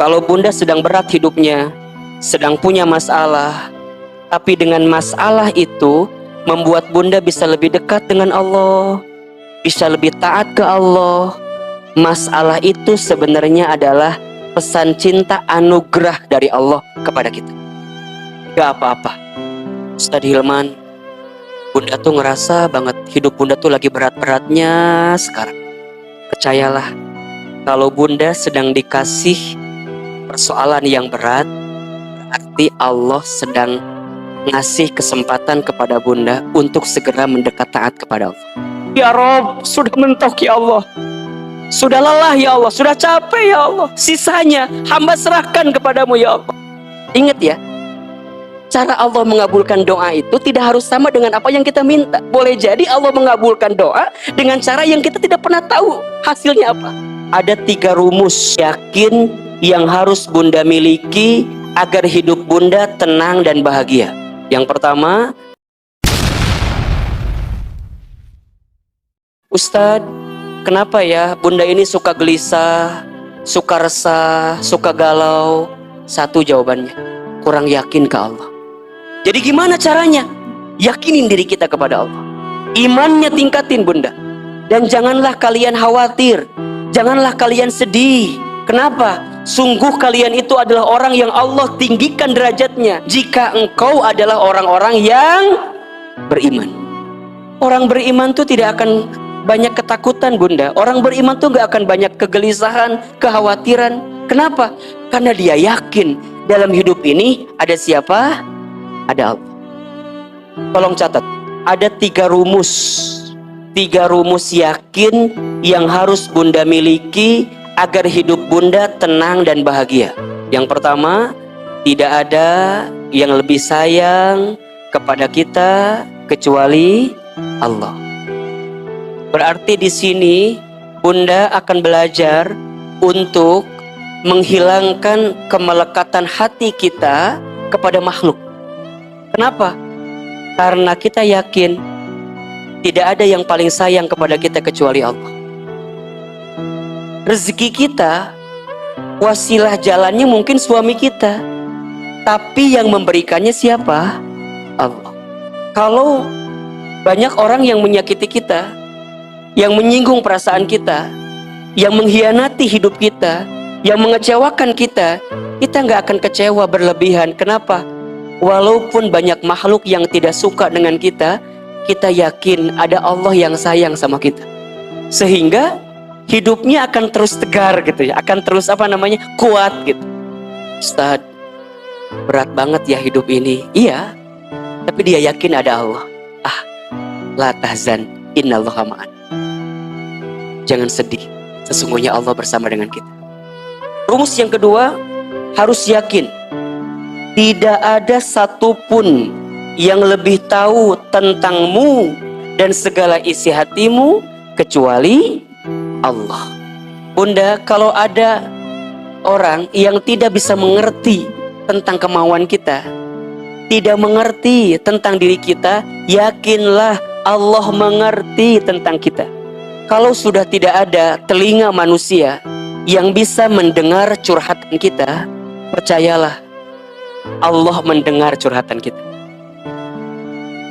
Kalau bunda sedang berat hidupnya, sedang punya masalah, tapi dengan masalah itu membuat bunda bisa lebih dekat dengan Allah, bisa lebih taat ke Allah. Masalah itu sebenarnya adalah pesan cinta anugerah dari Allah kepada kita. Gak apa-apa Ustadz Hilman, bunda tuh ngerasa banget hidup bunda tuh lagi berat-beratnya sekarang. Percayalah, kalau bunda sedang dikasih persoalan yang berat, berarti Allah sedang ngasih kesempatan kepada bunda untuk segera mendekat taat kepada Allah. Ya Rob, sudah mentok ya Allah, sudah lelah ya Allah, sudah capek ya Allah, sisanya hamba serahkan kepadamu ya Allah. Ingat ya, cara Allah mengabulkan doa itu tidak harus sama dengan apa yang kita minta. Boleh jadi Allah mengabulkan doa dengan cara yang kita tidak pernah tahu hasilnya apa. Ada 3 rumus yakin yang harus bunda miliki agar hidup bunda tenang dan bahagia. Yang pertama, Ustadz, kenapa ya bunda ini suka gelisah, suka resah, suka galau? Satu jawabannya, kurang yakin ke Allah. Jadi gimana caranya? Yakinin diri kita kepada Allah, imannya tingkatin bunda. Dan janganlah kalian khawatir, janganlah kalian sedih. Kenapa? Sungguh kalian itu adalah orang yang Allah tinggikan derajatnya jika engkau adalah orang-orang yang beriman. Orang beriman tuh tidak akan banyak ketakutan bunda. Orang beriman tuh gak akan banyak kegelisahan, kekhawatiran. Kenapa? Karena dia yakin dalam hidup ini ada siapa? Ada Allah. Tolong catat, ada 3 rumus. 3 rumus yakin yang harus bunda miliki agar hidup bunda tenang dan bahagia. Yang pertama, tidak ada yang lebih sayang kepada kita kecuali Allah. Berarti di sini bunda akan belajar untuk menghilangkan kemelekatan hati kita kepada makhluk. Kenapa? Karena kita yakin tidak ada yang paling sayang kepada kita kecuali Allah. Rezeki kita, wasilah jalannya mungkin suami kita, tapi yang memberikannya siapa? Allah. Kalau banyak orang yang menyakiti kita, yang menyinggung perasaan kita, yang mengkhianati hidup kita, yang mengecewakan kita, kita nggak akan kecewa berlebihan. Kenapa? Walaupun banyak makhluk yang tidak suka dengan kita, kita yakin ada Allah yang sayang sama kita, sehingga hidupnya akan terus tegar gitu ya, akan terus kuat gitu. Ustadz, berat banget ya hidup ini. Iya, tapi dia yakin ada Allah. La tahzan, innallaha ma'an. Jangan sedih, sesungguhnya Allah bersama dengan kita. Rumus yang kedua, harus yakin tidak ada satupun yang lebih tahu tentangmu dan segala isi hatimu kecuali Allah. Bunda, kalau ada orang yang tidak bisa mengerti tentang kemauan kita, tidak mengerti tentang diri kita, yakinlah Allah mengerti tentang kita. Kalau sudah tidak ada telinga manusia yang bisa mendengar curhatan kita, percayalah Allah mendengar curhatan kita.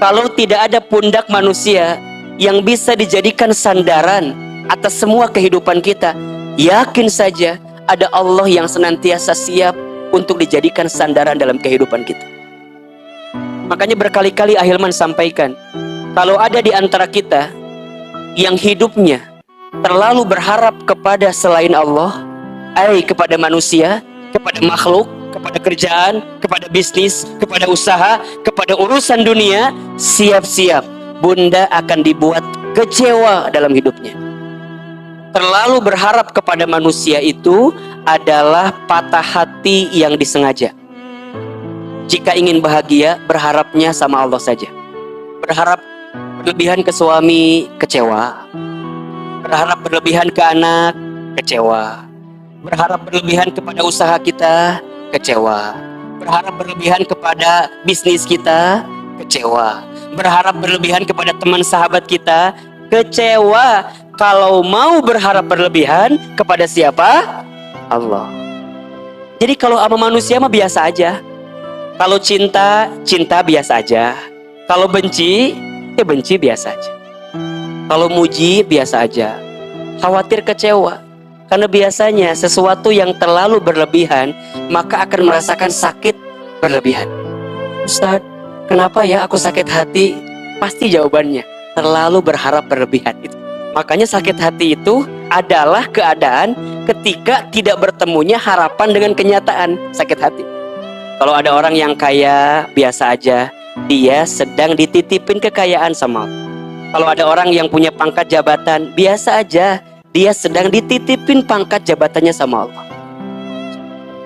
Kalau tidak ada pundak manusia yang bisa dijadikan sandaran atas semua kehidupan kita, yakin saja ada Allah yang senantiasa siap untuk dijadikan sandaran dalam kehidupan kita. Makanya berkali-kali Ahilman sampaikan, kalau ada di antara kita yang hidupnya terlalu berharap kepada selain Allah, kepada manusia, kepada makhluk, kepada kerjaan, kepada bisnis, kepada usaha, kepada urusan dunia, siap-siap bunda akan dibuat kecewa dalam hidupnya. Terlalu berharap kepada manusia itu adalah patah hati yang disengaja. Jika ingin bahagia, berharapnya sama Allah saja. Berharap berlebihan ke suami, kecewa. Berharap berlebihan ke anak, kecewa. Berharap berlebihan kepada usaha kita, kecewa. Berharap berlebihan kepada bisnis kita, kecewa. Berharap berlebihan kepada teman sahabat kita, kecewa. Kalau mau berharap berlebihan kepada siapa? Allah. Jadi kalau sama manusia mah biasa aja. Kalau cinta, cinta biasa aja. Kalau benci, ya benci biasa aja. Kalau muji, biasa aja. Khawatir kecewa. Karena biasanya sesuatu yang terlalu berlebihan, maka akan merasakan sakit berlebihan. Ustaz, kenapa ya aku sakit hati? Pasti jawabannya, terlalu berharap berlebihan. Makanya sakit hati itu adalah keadaan ketika tidak bertemunya harapan dengan kenyataan. Sakit hati. Kalau ada orang yang kaya, biasa aja, dia sedang dititipin kekayaan sama Allah. Kalau ada orang yang punya pangkat jabatan, biasa aja, dia sedang dititipin pangkat jabatannya sama Allah.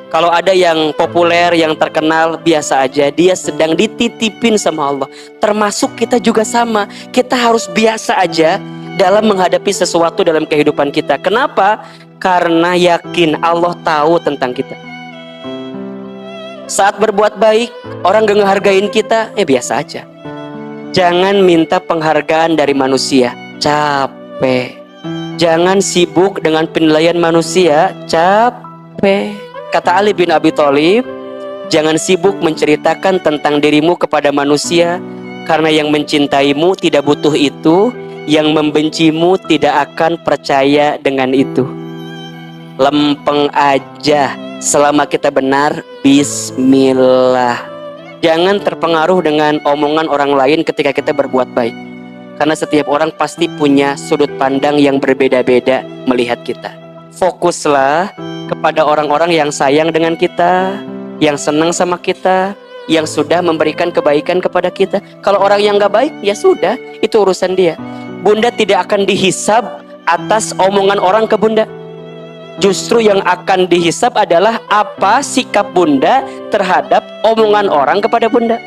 Kalau ada yang populer, yang terkenal, biasa aja, dia sedang dititipin sama Allah. Termasuk kita juga sama, kita harus biasa aja dalam menghadapi sesuatu dalam kehidupan kita. Kenapa? Karena yakin Allah tahu tentang kita. Saat berbuat baik, orang gak ngehargain kita, biasa aja. Jangan minta penghargaan dari manusia, capek. Jangan sibuk dengan penilaian manusia, capek. Kata Ali bin Abi Thalib, jangan sibuk menceritakan tentang dirimu kepada manusia, karena yang mencintaimu tidak butuh itu, yang membencimu tidak akan percaya dengan itu. Lempeng aja, selama kita benar, bismillah. Jangan terpengaruh dengan omongan orang lain ketika kita berbuat baik, karena setiap orang pasti punya sudut pandang yang berbeda-beda melihat kita. Fokuslah kepada orang-orang yang sayang dengan kita, yang senang sama kita, yang sudah memberikan kebaikan kepada kita. Kalau orang yang gak baik, ya sudah, itu urusan dia. Bunda tidak akan dihisab atas omongan orang ke Bunda. Justru yang akan dihisab adalah apa sikap Bunda terhadap omongan orang kepada Bunda.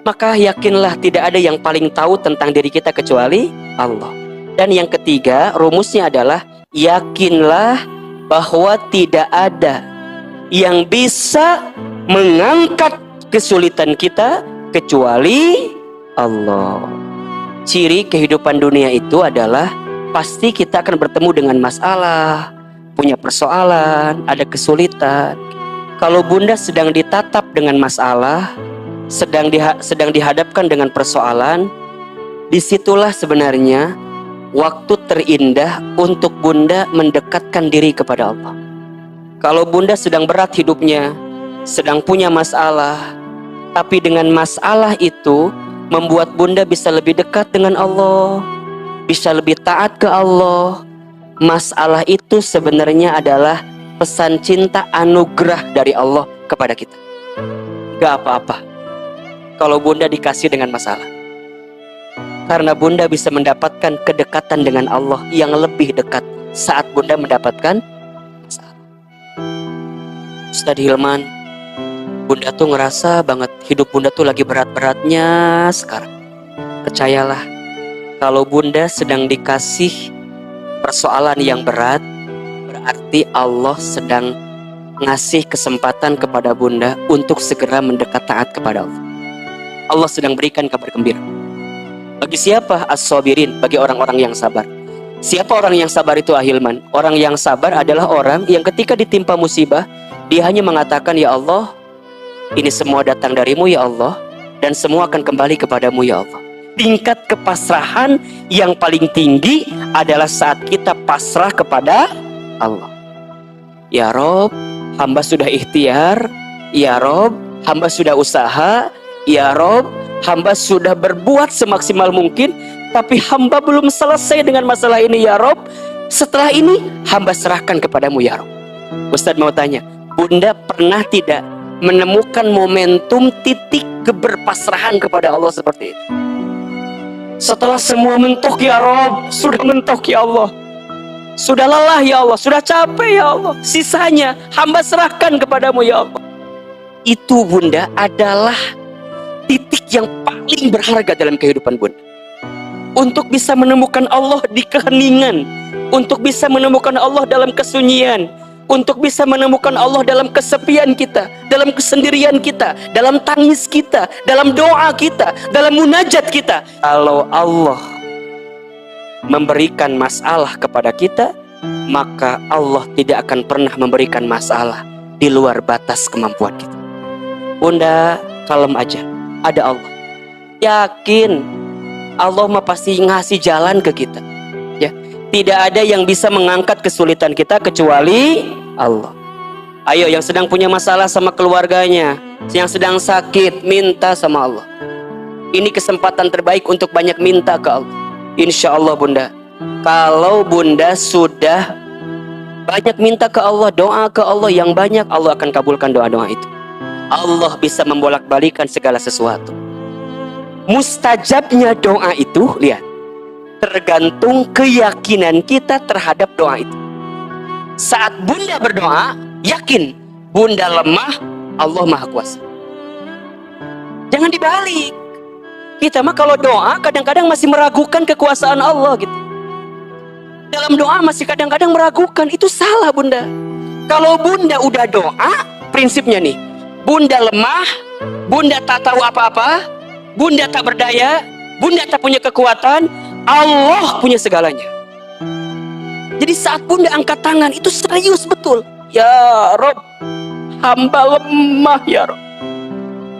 Maka yakinlah tidak ada yang paling tahu tentang diri kita kecuali Allah. Dan yang ketiga, rumusnya adalah yakinlah bahwa tidak ada yang bisa mengangkat kesulitan kita kecuali Allah. Ciri kehidupan dunia itu adalah pasti kita akan bertemu dengan masalah, punya persoalan, ada kesulitan. Kalau Bunda sedang ditatap dengan masalah, sedang dihadapkan dengan persoalan, disitulah sebenarnya waktu terindah untuk Bunda mendekatkan diri kepada Allah. Kalau Bunda sedang berat hidupnya, sedang punya masalah, tapi dengan masalah itu membuat Bunda bisa lebih dekat dengan Allah, bisa lebih taat ke Allah. Masalah itu sebenarnya adalah pesan cinta anugerah dari Allah kepada kita. Gak apa-apa kalau Bunda dikasih dengan masalah, karena Bunda bisa mendapatkan kedekatan dengan Allah yang lebih dekat saat Bunda mendapatkan masalah. Ustadz Hilman, Bunda tuh ngerasa banget hidup Bunda tuh lagi berat-beratnya sekarang. Percayalah, kalau Bunda sedang dikasih persoalan yang berat, berarti Allah sedang ngasih kesempatan kepada Bunda untuk segera mendekat taat kepada Allah. Allah sedang berikan kabar gembira. Bagi siapa? As-sabirin, bagi orang-orang yang sabar. Siapa orang yang sabar itu, Ahilman? Orang yang sabar adalah orang yang ketika ditimpa musibah, dia hanya mengatakan, ya Allah, ini semua datang darimu ya Allah, dan semua akan kembali kepadamu ya Allah. Tingkat kepasrahan yang paling tinggi adalah saat kita pasrah kepada Allah. Ya Rob, hamba sudah ikhtiar. Ya Rob, hamba sudah usaha. Ya Rob, hamba sudah berbuat semaksimal mungkin, tapi hamba belum selesai dengan masalah ini ya Rob. Setelah ini hamba serahkan kepadamu ya Rob. Ustadz mau tanya, Bunda pernah tidak menemukan momentum titik keberpasrahan kepada Allah seperti itu? Setelah semua mentok ya Rob, sudah mentok ya Allah, sudah lelah ya Allah, sudah capek ya Allah, sisanya hamba serahkan kepadamu ya Allah. Itu Bunda adalah titik yang paling berharga dalam kehidupan Bunda. Untuk bisa menemukan Allah di keheningan, untuk bisa menemukan Allah dalam kesunyian, untuk bisa menemukan Allah dalam kesepian kita, dalam kesendirian kita, dalam tangis kita, dalam doa kita, dalam munajat kita. Kalau Allah memberikan masalah kepada kita, maka Allah tidak akan pernah memberikan masalah di luar batas kemampuan kita. Bunda, kalem aja. Ada Allah. Yakin Allah mah pasti ngasih jalan ke kita. Ya, tidak ada yang bisa mengangkat kesulitan kita kecuali Allah. Ayo yang sedang punya masalah sama keluarganya, yang sedang sakit, minta sama Allah. Ini kesempatan terbaik untuk banyak minta ke Allah. Insya Allah bunda, kalau bunda sudah banyak minta ke Allah, doa ke Allah yang banyak, Allah akan kabulkan doa-doa itu. Allah bisa membolak-balikan segala sesuatu. Mustajabnya doa itu, lihat, tergantung keyakinan kita terhadap doa itu. Saat bunda berdoa, yakin bunda lemah, Allah maha kuasa. Jangan dibalik. Kita mah kalau doa kadang-kadang masih meragukan kekuasaan Allah gitu. Dalam doa masih kadang-kadang meragukan, itu salah bunda. Kalau bunda udah doa, prinsipnya nih, bunda lemah, bunda tak tahu apa-apa, bunda tak berdaya, bunda tak punya kekuatan, Allah punya segalanya. Jadi saat bunda angkat tangan itu serius betul. Ya Rob, hamba lemah ya Rob,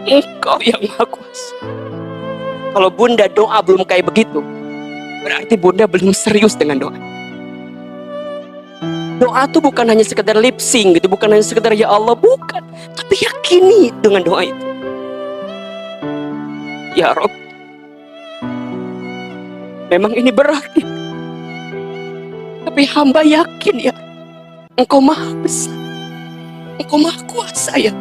Engkau yang maha kuasa. Kalau bunda doa belum kayak begitu, berarti bunda belum serius dengan doa. Doa itu bukan hanya sekedar lip sync gitu, bukan hanya sekedar ya Allah, bukan, tapi yakini dengan doa itu. Ya Rob, memang ini berat ya, tapi hamba yakin ya, Engkau maha besar, Engkau maha kuasa ya.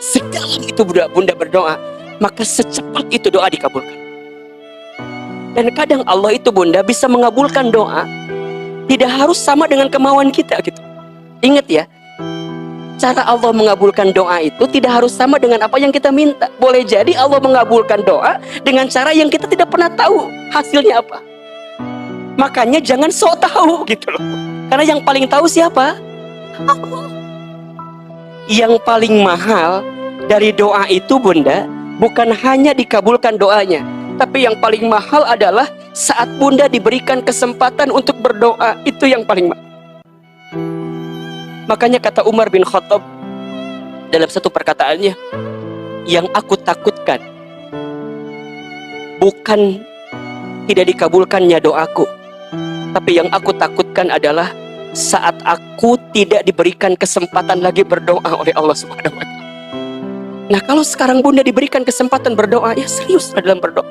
Sedalam itu bunda berdoa, maka secepat itu doa dikabulkan. Dan kadang Allah itu bunda bisa mengabulkan doa tidak harus sama dengan kemauan kita gitu. Ingat ya, cara Allah mengabulkan doa itu tidak harus sama dengan apa yang kita minta. Boleh jadi Allah mengabulkan doa dengan cara yang kita tidak pernah tahu hasilnya apa. Makanya jangan sok tahu gitu loh. Karena yang paling tahu siapa? Allah. Yang paling mahal dari doa itu bunda, bukan hanya dikabulkan doanya, tapi yang paling mahal adalah saat bunda diberikan kesempatan untuk berdoa. Itu yang paling mahal. Makanya kata Umar bin Khattab dalam satu perkataannya, yang aku takutkan bukan tidak dikabulkannya doaku, tapi yang aku takutkan adalah saat aku tidak diberikan kesempatan lagi berdoa oleh Allah Subhanahu wa Ta'ala. Nah, kalau sekarang bunda diberikan kesempatan berdoa, ya serius dalam berdoa.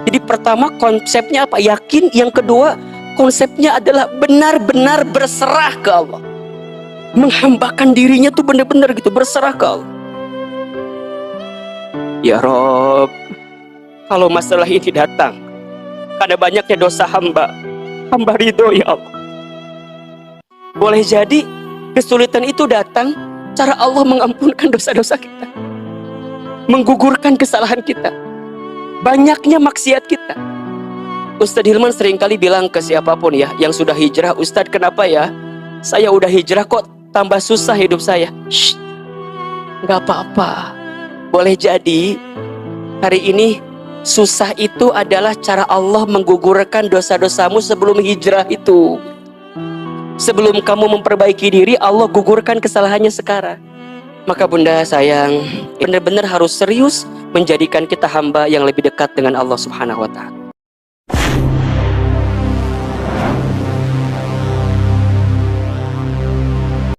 Jadi pertama konsepnya apa? Yakin. Yang kedua konsepnya adalah benar-benar berserah ke Allah. Menghambakan dirinya tuh benar-benar gitu, berserah ke Allah. Ya Rob, kalau masalah ini datang karena banyaknya dosa hamba ridho ya Allah. Boleh jadi kesulitan itu datang cara Allah mengampunkan dosa-dosa kita, menggugurkan kesalahan kita, banyaknya maksiat kita. Ustadz Hilman seringkali bilang ke siapapun ya yang sudah hijrah, Ustadz kenapa ya saya udah hijrah kok tambah susah hidup saya? Shh, gak apa-apa. Boleh jadi hari ini susah itu adalah cara Allah menggugurkan dosa-dosamu sebelum hijrah itu. Sebelum kamu memperbaiki diri, Allah gugurkan kesalahannya sekarang. Maka bunda sayang, benar-benar harus serius menjadikan kita hamba yang lebih dekat dengan Allah Subhanahu wa Ta'ala.